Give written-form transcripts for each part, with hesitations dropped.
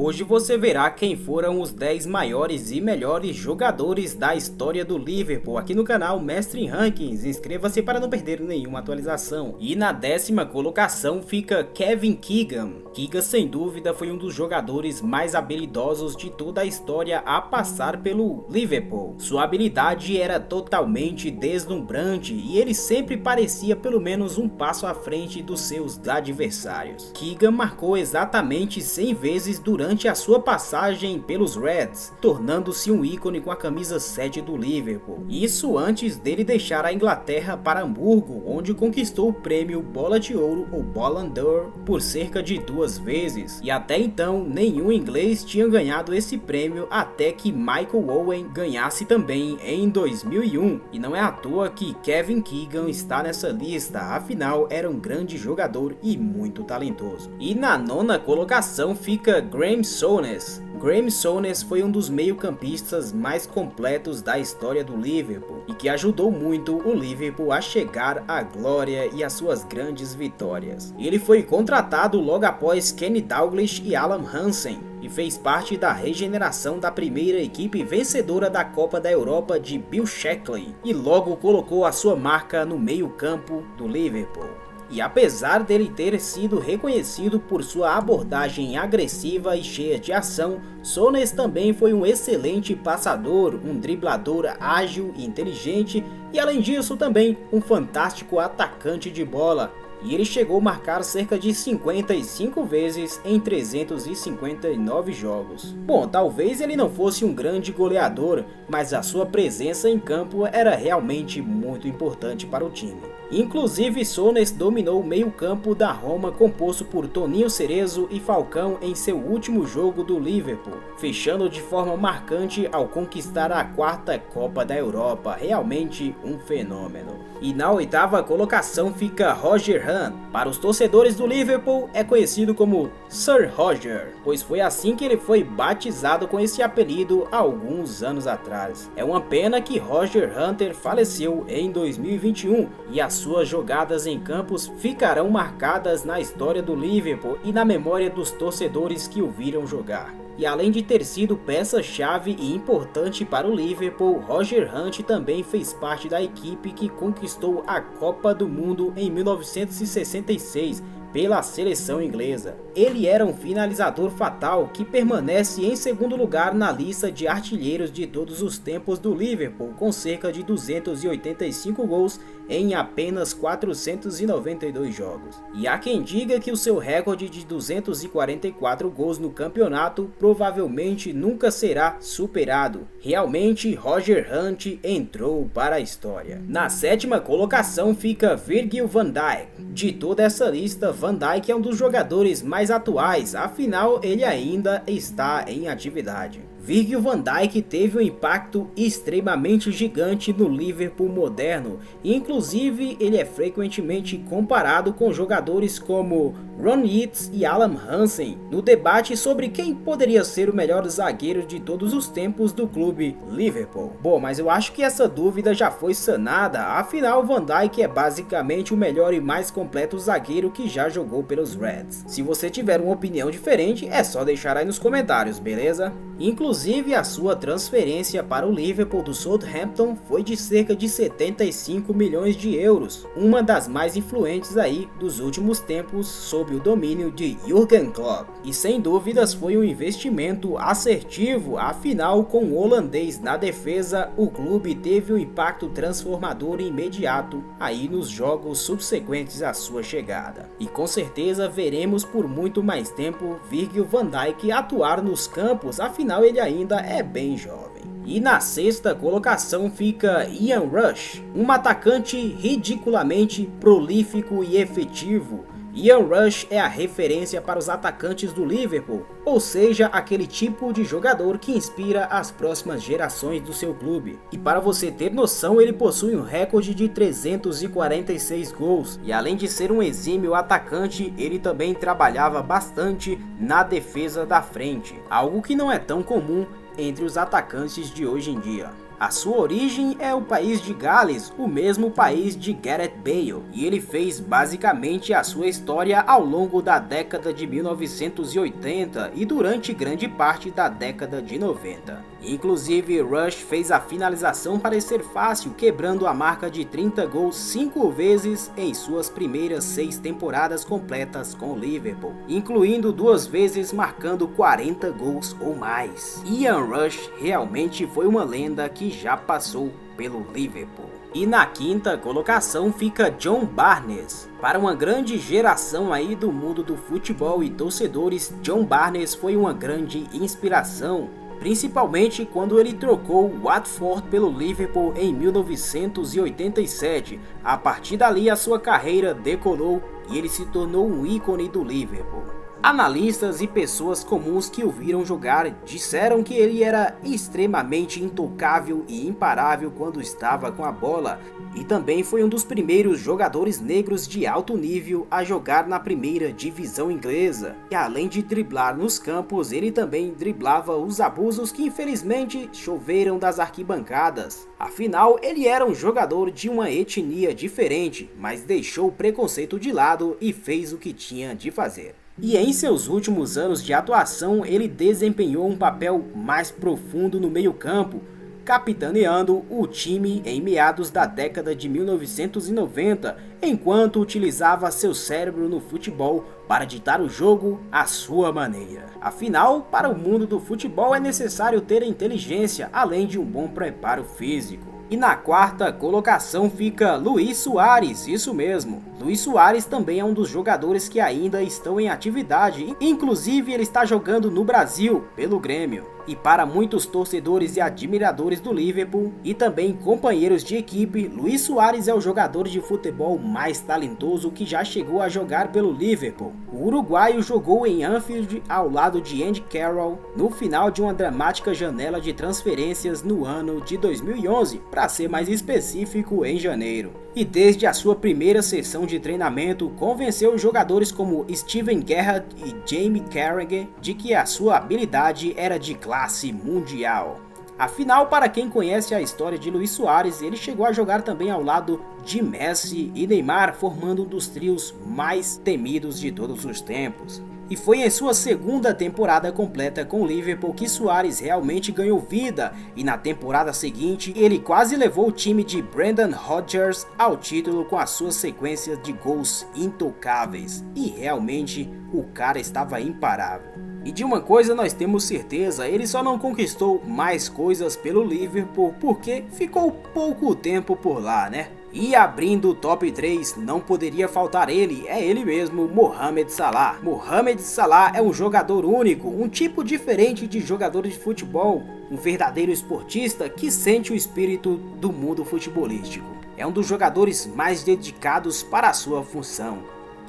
Hoje você verá quem foram os 10 maiores e melhores jogadores da história do Liverpool aqui no canal Mestre em Rankings. Inscreva-se para não perder nenhuma atualização. E na 10ª colocação fica Kevin Keegan. Keegan sem dúvida foi um dos jogadores mais habilidosos de toda a história a passar pelo Liverpool. Sua habilidade era totalmente deslumbrante e ele sempre parecia pelo menos um passo à frente dos seus adversários. Keegan marcou exatamente 100 vezes durante a sua passagem pelos Reds, tornando-se um ícone com a camisa 7 do Liverpool. Isso antes dele deixar a Inglaterra para Hamburgo, onde conquistou o prêmio Bola de Ouro ou Ballon d'Or por cerca de 2 vezes. E até então nenhum inglês tinha ganhado esse prêmio até que Michael Owen ganhasse também em 2001. E não é à toa que Kevin Keegan está nessa lista, afinal era um grande jogador e muito talentoso. E na 9ª colocação fica Graeme Souness. Graeme Souness foi um dos meio-campistas mais completos da história do Liverpool e que ajudou muito o Liverpool a chegar à glória e às suas grandes vitórias. Ele foi contratado logo após Kenny Dalglish e Alan Hansen e fez parte da regeneração da primeira equipe vencedora da Copa da Europa de Bill Shankly e logo colocou a sua marca no meio-campo do Liverpool. E apesar dele ter sido reconhecido por sua abordagem agressiva e cheia de ação, Souness também foi um excelente passador, um driblador ágil e inteligente e além disso também um fantástico atacante de bola. E ele chegou a marcar cerca de 55 vezes em 359 jogos. Bom, talvez ele não fosse um grande goleador, mas a sua presença em campo era realmente muito importante para o time. Inclusive, Souness dominou o meio-campo da Roma composto por Toninho Cerezo e Falcão em seu último jogo do Liverpool, fechando de forma marcante ao conquistar a 4ª Copa da Europa, realmente um fenômeno. E na 8ª colocação fica Roger Hunt. Para os torcedores do Liverpool é conhecido como Sir Roger, pois foi assim que ele foi batizado com esse apelido há alguns anos atrás. É uma pena que Roger Hunter faleceu em 2021 e as suas jogadas em campos ficarão marcadas na história do Liverpool e na memória dos torcedores que o viram jogar. E além de ter sido peça-chave e importante para o Liverpool, Roger Hunt também fez parte da equipe que conquistou a Copa do Mundo em 1966 pela seleção inglesa. Ele era um finalizador fatal que permanece em segundo lugar na lista de artilheiros de todos os tempos do Liverpool, com cerca de 285 gols em apenas 492 jogos. E há quem diga que o seu recorde de 244 gols no campeonato provavelmente nunca será superado. Realmente, Roger Hunt entrou para a história. Na 7ª colocação fica Virgil van Dijk. De toda essa lista, Van Dijk é um dos jogadores mais atuais, afinal ele ainda está em atividade. Virgil van Dijk teve um impacto extremamente gigante no Liverpool moderno, e inclusive ele é frequentemente comparado com jogadores como Ron Yeats e Alan Hansen, no debate sobre quem poderia ser o melhor zagueiro de todos os tempos do clube Liverpool. Bom, mas eu acho que essa dúvida já foi sanada, afinal Van Dijk é basicamente o melhor e mais completo zagueiro que já jogou pelos Reds. Se você tiver uma opinião diferente, é só deixar aí nos comentários, beleza? Inclusive, a sua transferência para o Liverpool do Southampton foi de cerca de 75 milhões de euros, uma das mais influentes aí dos últimos tempos sob o domínio de Jürgen Klopp. E sem dúvidas foi um investimento assertivo, afinal com o holandês na defesa, o clube teve um impacto transformador imediato aí nos jogos subsequentes à sua chegada. E com certeza veremos por muito mais tempo Virgil van Dijk atuar nos campos, afinal ele ainda é bem jovem. E na 6ª colocação fica Ian Rush, um atacante ridiculamente prolífico e efetivo. Ian Rush é a referência para os atacantes do Liverpool, ou seja, aquele tipo de jogador que inspira as próximas gerações do seu clube. E para você ter noção, ele possui um recorde de 346 gols, e além de ser um exímio atacante, ele também trabalhava bastante na defesa da frente, algo que não é tão comum entre os atacantes de hoje em dia. A sua origem é o país de Gales, o mesmo país de Gareth Bale, e ele fez basicamente a sua história ao longo da década de 1980 e durante grande parte da década de 90. Inclusive, Rush fez a finalização parecer fácil, quebrando a marca de 30 gols 5 vezes em suas primeiras 6 temporadas completas com o Liverpool, incluindo 2 vezes marcando 40 gols ou mais. Ian Rush realmente foi uma lenda que já passou pelo Liverpool. E na quinta colocação fica John Barnes. Para uma grande geração aí do mundo do futebol e torcedores, John Barnes foi uma grande inspiração, principalmente quando ele trocou o Watford pelo Liverpool em 1987. A partir dali a sua carreira decolou e ele se tornou um ícone do Liverpool. Analistas e pessoas comuns que o viram jogar disseram que ele era extremamente intocável e imparável quando estava com a bola, e também foi um dos primeiros jogadores negros de alto nível a jogar na primeira divisão inglesa. E além de driblar nos campos, ele também driblava os abusos que infelizmente choveram das arquibancadas. Afinal, ele era um jogador de uma etnia diferente, mas deixou o preconceito de lado e fez o que tinha de fazer. E em seus últimos anos de atuação, ele desempenhou um papel mais profundo no meio-campo, capitaneando o time em meados da década de 1990, enquanto utilizava seu cérebro no futebol para ditar o jogo à sua maneira. Afinal, para o mundo do futebol é necessário ter inteligência, além de um bom preparo físico. E na quarta colocação fica Luis Suárez, isso mesmo. Luis Suárez também é um dos jogadores que ainda estão em atividade, inclusive ele está jogando no Brasil, pelo Grêmio. E para muitos torcedores e admiradores do Liverpool, e também companheiros de equipe, Luis Suárez é o jogador de futebol mais talentoso que já chegou a jogar pelo Liverpool. O uruguaio jogou em Anfield ao lado de Andy Carroll no final de uma dramática janela de transferências no ano de 2011, para ser mais específico, em janeiro. E desde a sua primeira sessão de treinamento, convenceu jogadores como Steven Gerrard e Jamie Carragher de que a sua habilidade era de classe mundial. Afinal, para quem conhece a história de Luis Suárez, ele chegou a jogar também ao lado de Messi e Neymar, formando um dos trios mais temidos de todos os tempos. E foi em sua segunda temporada completa com o Liverpool que Suárez realmente ganhou vida, e na temporada seguinte ele quase levou o time de Brendan Rodgers ao título com a sua sequência de gols intocáveis, e realmente o cara estava imparável. E de uma coisa nós temos certeza, ele só não conquistou mais coisas pelo Liverpool porque ficou pouco tempo por lá, né? E abrindo o top 3, não poderia faltar ele, é ele mesmo, Mohamed Salah. Mohamed Salah é um jogador único, um tipo diferente de jogador de futebol, um verdadeiro esportista que sente o espírito do mundo futebolístico. É um dos jogadores mais dedicados para a sua função.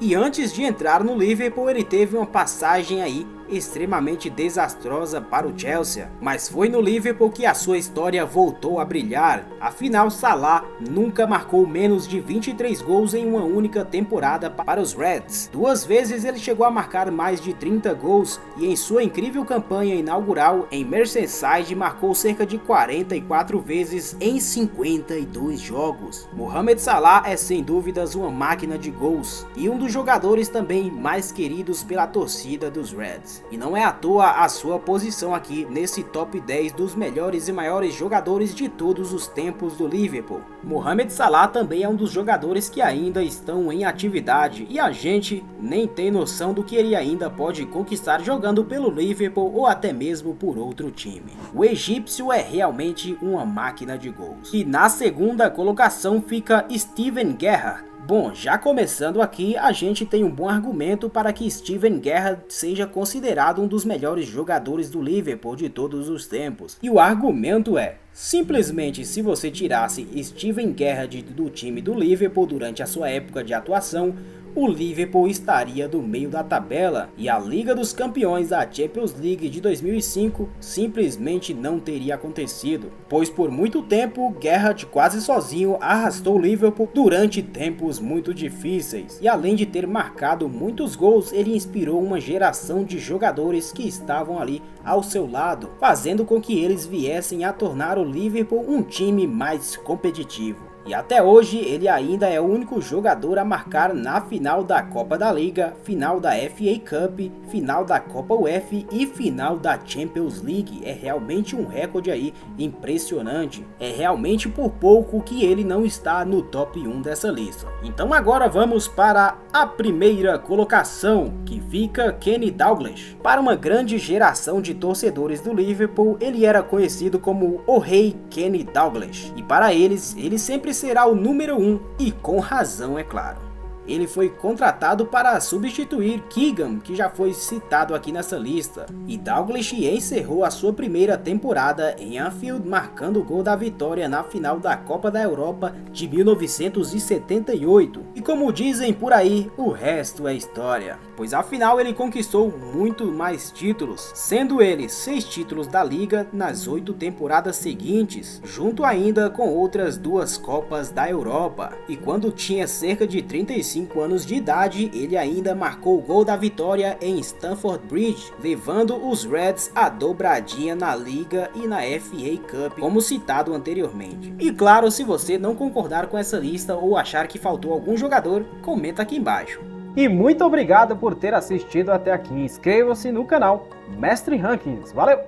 E antes de entrar no Liverpool, ele teve uma passagem aí extremamente desastrosa para o Chelsea, mas foi no Liverpool que a sua história voltou a brilhar. Afinal, Salah nunca marcou menos de 23 gols em uma única temporada para os Reds. 2 vezes ele chegou a marcar mais de 30 gols e em sua incrível campanha inaugural em Merseyside marcou cerca de 44 vezes em 52 jogos. Mohamed Salah é sem dúvidas uma máquina de gols e um dos jogadores também mais queridos pela torcida dos Reds. E não é à toa a sua posição aqui nesse top 10 dos melhores e maiores jogadores de todos os tempos do Liverpool. Mohamed Salah também é um dos jogadores que ainda estão em atividade e a gente nem tem noção do que ele ainda pode conquistar jogando pelo Liverpool ou até mesmo por outro time. O egípcio é realmente uma máquina de gols. E na segunda colocação fica Steven Gerrard. Bom, já começando aqui, a gente tem um bom argumento para que Steven Gerrard seja considerado um dos melhores jogadores do Liverpool de todos os tempos. E o argumento é, simplesmente se você tirasse Steven Gerrard do time do Liverpool durante a sua época de atuação, o Liverpool estaria no meio da tabela e a Liga dos Campeões da Champions League de 2005 simplesmente não teria acontecido, pois por muito tempo Gerrard quase sozinho arrastou o Liverpool durante tempos muito difíceis, e além de ter marcado muitos gols, ele inspirou uma geração de jogadores que estavam ali ao seu lado, fazendo com que eles viessem a tornar o Liverpool um time mais competitivo. E até hoje ele ainda é o único jogador a marcar na final da Copa da Liga, final da FA Cup, final da Copa UEFA e final da Champions League. É realmente um recorde aí impressionante. É realmente por pouco que ele não está no top 1 dessa lista. Então agora vamos para a primeira colocação, que fica Kenny Dalglish. Para uma grande geração de torcedores do Liverpool, ele era conhecido como o Rei Kenny Dalglish. E para eles, ele sempre será o número 1, e com razão, é claro. Ele foi contratado para substituir Keegan, que já foi citado aqui nessa lista, e Dalglish encerrou a sua primeira temporada em Anfield marcando o gol da vitória na final da Copa da Europa de 1978. E como dizem por aí, o resto é história, pois afinal ele conquistou muito mais títulos, sendo ele 6 títulos da Liga nas 8 temporadas seguintes, junto ainda com outras 2 Copas da Europa. E quando tinha cerca de 35 anos de idade, ele ainda marcou o gol da vitória em Stamford Bridge, levando os Reds à dobradinha na Liga e na FA Cup, como citado anteriormente. E claro, se você não concordar com essa lista ou achar que faltou algum jogador, comenta aqui embaixo. E muito obrigado por ter assistido até aqui. Inscreva-se no canal Mestre Rankings. Valeu!